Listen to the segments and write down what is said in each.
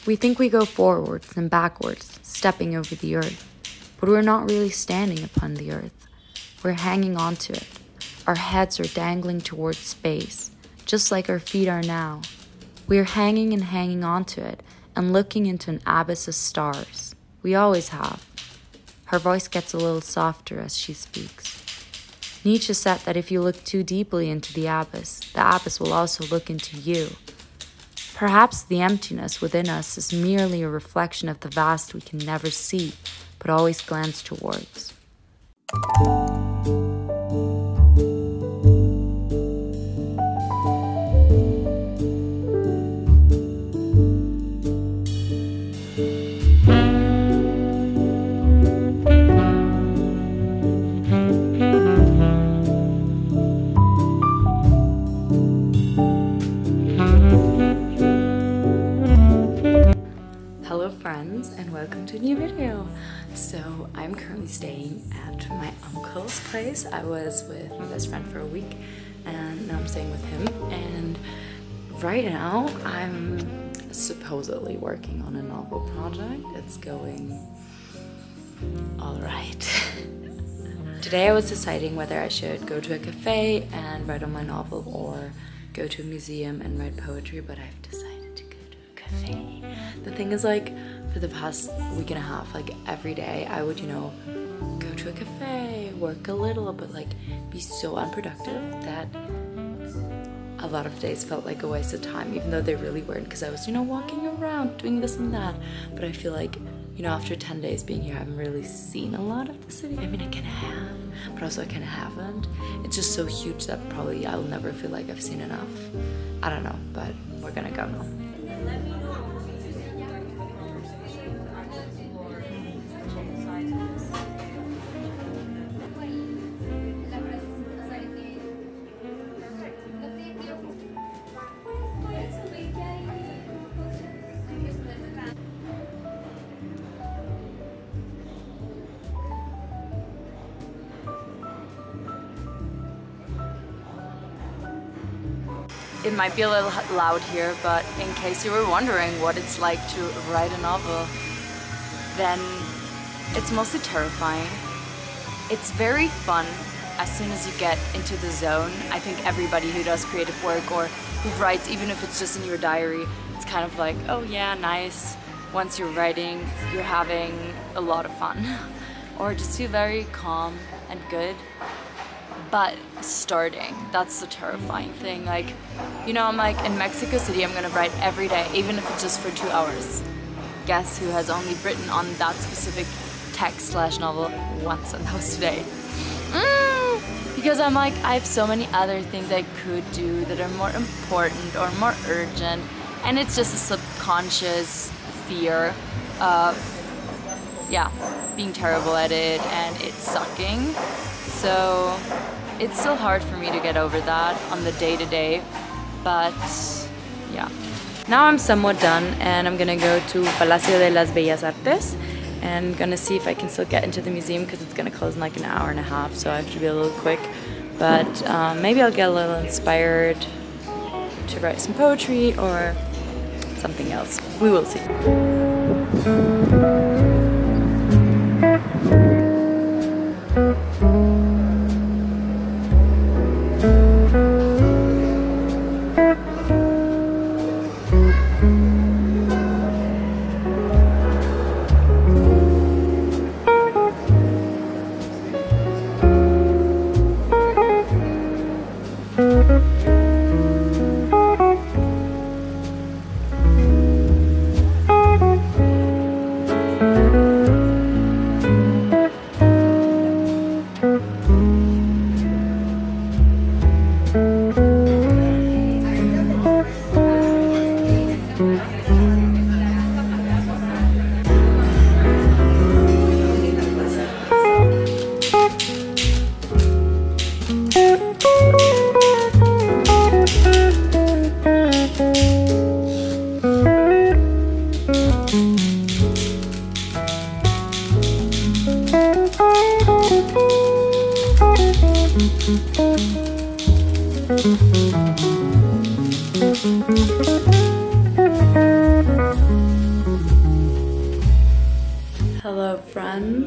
We think we go forwards and backwards, stepping over the earth, but we're not really standing upon the earth. We're hanging onto it. Our heads are dangling towards space, just like our feet are now. We are hanging and hanging onto it and looking into an abyss of stars. We always have. Her voice gets a little softer as she speaks. Nietzsche said that if you look too deeply into the abyss will also look into you. Perhaps the emptiness within us is merely a reflection of the vast we can never see, but always glance towards. Hello friends, and welcome to a new video. So I'm currently staying at my uncle's place. I was with my best friend for a week and now I'm staying with him, and right now I'm supposedly working on a novel project. It's going alright. Today I was deciding whether I should go to a cafe and write on my novel or go to a museum and write poetry, but I've decided to go to a cafe. The thing is, like, for the past week and a half, like every day I would, go to a cafe, work a little, but like be so unproductive that a lot of days felt like a waste of time, even though they really weren't, because I was, walking around doing this and that. But I feel like, after 10 days being here, I haven't really seen a lot of the city. I mean, I kind of have, but also I kind of haven't. It's just so huge that probably I'll never feel like I've seen enough. I don't know, but we're gonna go now. It might be a little loud here, but in case you were wondering what it's like to write a novel, then it's mostly terrifying. It's very fun as soon as you get into the zone. I think everybody who does creative work or who writes, even if it's just in your diary, it's kind of like, oh yeah, nice. Once you're writing, you're having a lot of fun. Or just feel very calm and good. But starting, that's the terrifying thing. Like, I'm like in Mexico City, I'm gonna write every day, even if it's just for 2 hours. Guess who has only written on that specific text/novel once, and that was today. Because I'm like, I have so many other things I could do that are more important or more urgent, and it's just a subconscious fear of, being terrible at it and it sucking. So it's still hard for me to get over that on the day-to-day, but yeah. Now I'm somewhat done and I'm gonna go to Palacio de las Bellas Artes and gonna see if I can still get into the museum because it's gonna close in like an hour and a half, so I have to be a little quick. But maybe I'll get a little inspired to write some poetry or something else. We will see.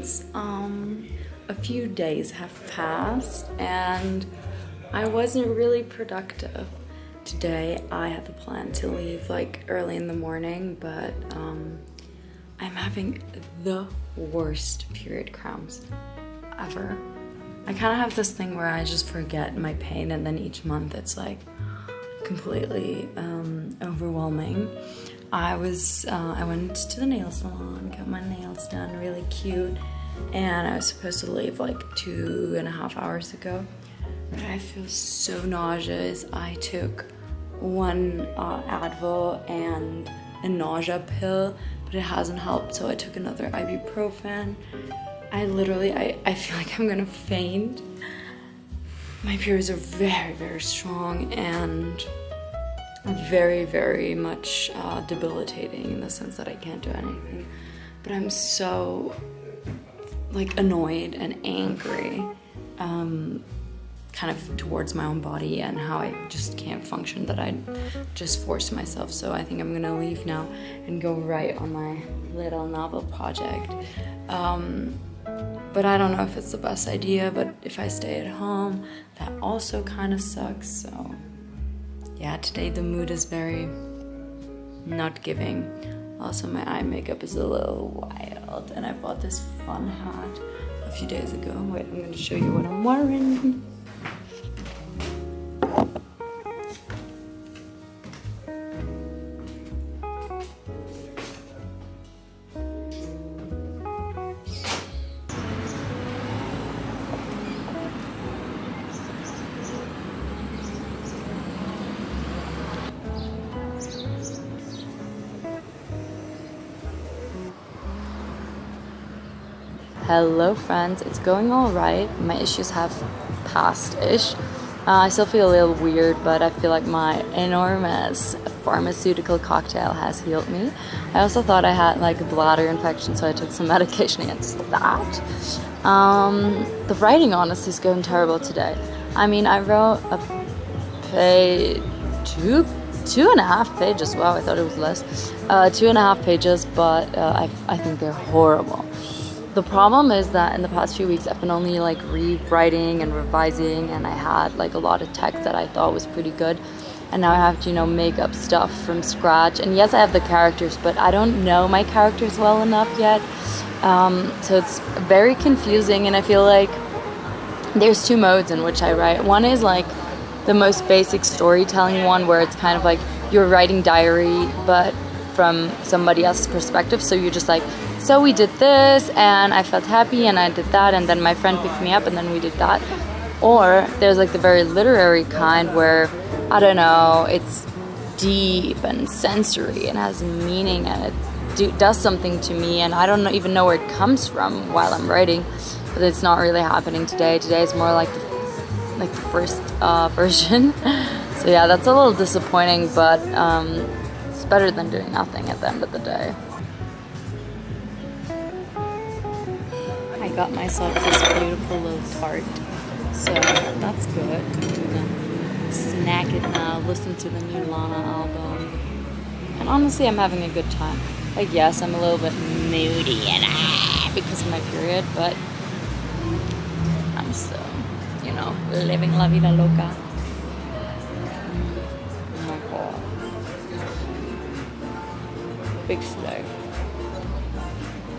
friends. A few days have passed and I wasn't really productive. Today I had the plan to leave like early in the morning, but I'm having the worst period cramps ever. I kind of have this thing where I just forget my pain, and then each month it's like completely overwhelming. I went to the nail salon, got my nails done, really cute, and I was supposed to leave like 2.5 hours ago. But I feel so nauseous. I took one Advil and a nausea pill, but it hasn't helped, so I took another ibuprofen. I feel like I'm gonna faint. My periods are very, very strong and very, very much debilitating in the sense that I can't do anything. But I'm so like annoyed and angry kind of towards my own body and how I just can't function, that I just forced myself. So I think I'm gonna leave now and go write on my little novel project. But I don't know if it's the best idea, but if I stay at home, that also kind of sucks. So yeah, today the mood is very not giving. Also, my eye makeup is a little wild, and I bought this fun hat a few days ago. Wait, I'm gonna show you what I'm wearing. Hello friends, it's going all right. My issues have passed-ish. I still feel a little weird, but I feel like my enormous pharmaceutical cocktail has healed me. I also thought I had like a bladder infection, so I took some medication against that. The writing honestly is going terrible today. I mean, I wrote a page, two and a half pages. Wow, I thought it was less. 2.5 pages, but I think they're horrible. The problem is that in the past few weeks I've been only like rewriting and revising, and I had like a lot of text that I thought was pretty good, and now I have to, you know, make up stuff from scratch. And yes, I have the characters, but I don't know my characters well enough yet, so it's very confusing. And I feel like there's two modes in which I write. One is like the most basic storytelling one, where it's kind of like you're writing diary but from somebody else's perspective, so you're just like, so we did this and I felt happy and I did that, and then my friend picked me up and then we did that. Or there's like the very literary kind where, I don't know, it's deep and sensory and has meaning, and it does something to me, and I don't even know where it comes from while I'm writing, but it's not really happening today. Today is more like the first version. So yeah, that's a little disappointing, but it's better than doing nothing at the end of the day. I got myself this beautiful little tart, so that's good. I'm gonna snack it now, listen to the new Lana album, and honestly I'm having a good time. Like, yes, I'm a little bit moody and because of my period, but I'm still, you know, living la vida loca. Oh my god. Big slay.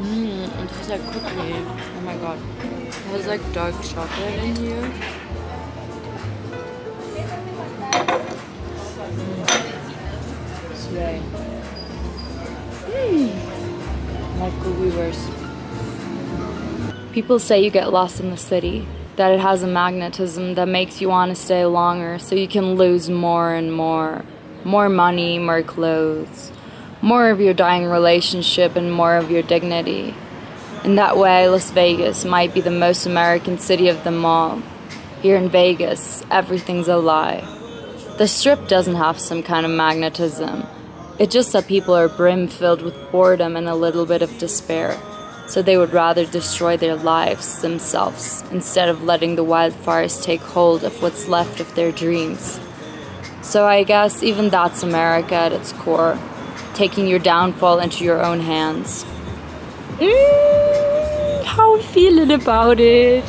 It tastes like cookie. Oh my god. It has like dark chocolate in here. Slay. Like cookie verse. People say you get lost in the city, that it has a magnetism that makes you want to stay longer, so you can lose more and more. More money, more clothes, more of your dying relationship, and more of your dignity. In that way, Las Vegas might be the most American city of them all. Here in Vegas, everything's a lie. The Strip doesn't have some kind of magnetism. It's just that people are brim-filled with boredom and a little bit of despair, so they would rather destroy their lives themselves instead of letting the wildfires take hold of what's left of their dreams. So I guess even that's America at its core. Taking your downfall into your own hands. how I'm feeling about it.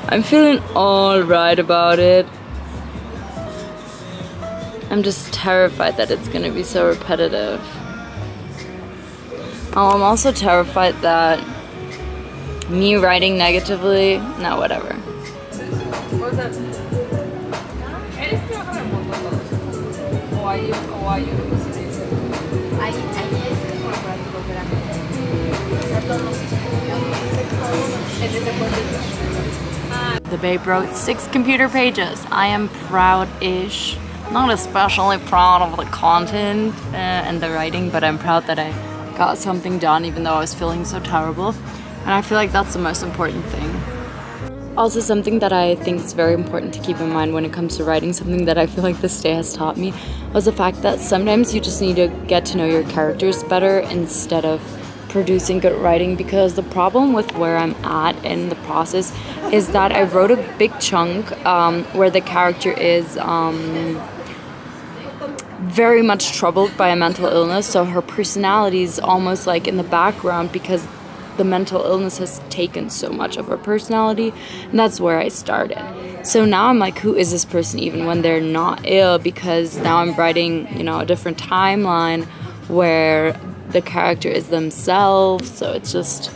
I'm feeling all right about it. I'm just terrified that it's gonna be so repetitive. Oh, I'm also terrified that me writing negatively, no, whatever. The babe wrote 6 computer pages. I am proud-ish. Not especially proud of the content and the writing, but I'm proud that I got something done even though I was feeling so terrible. And I feel like that's the most important thing. Also, something that I think is very important to keep in mind when it comes to writing, something that I feel like this day has taught me, was the fact that sometimes you just need to get to know your characters better instead of producing good writing, because the problem with where I'm at in the process is that I wrote a big chunk where the character is very much troubled by a mental illness, so her personality is almost like in the background because the mental illness has taken so much of her personality, and that's where I started. So now I'm like, who is this person even when they're not ill? Because now I'm writing, you know, a different timeline where the character is themselves, so it's just,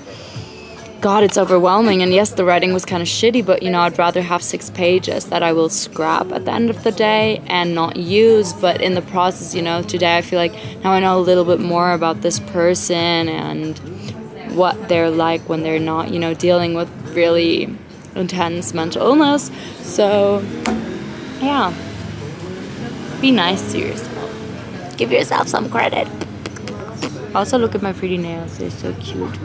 God, it's overwhelming. And yes, the writing was kind of shitty, but you know, I'd rather have 6 pages that I will scrap at the end of the day and not use, but in the process, you know, today I feel like now I know a little bit more about this person and what they're like when they're not, you know, dealing with really intense mental illness. So yeah, be nice to yourself, give yourself some credit. Also, look at my pretty nails, they're so cute.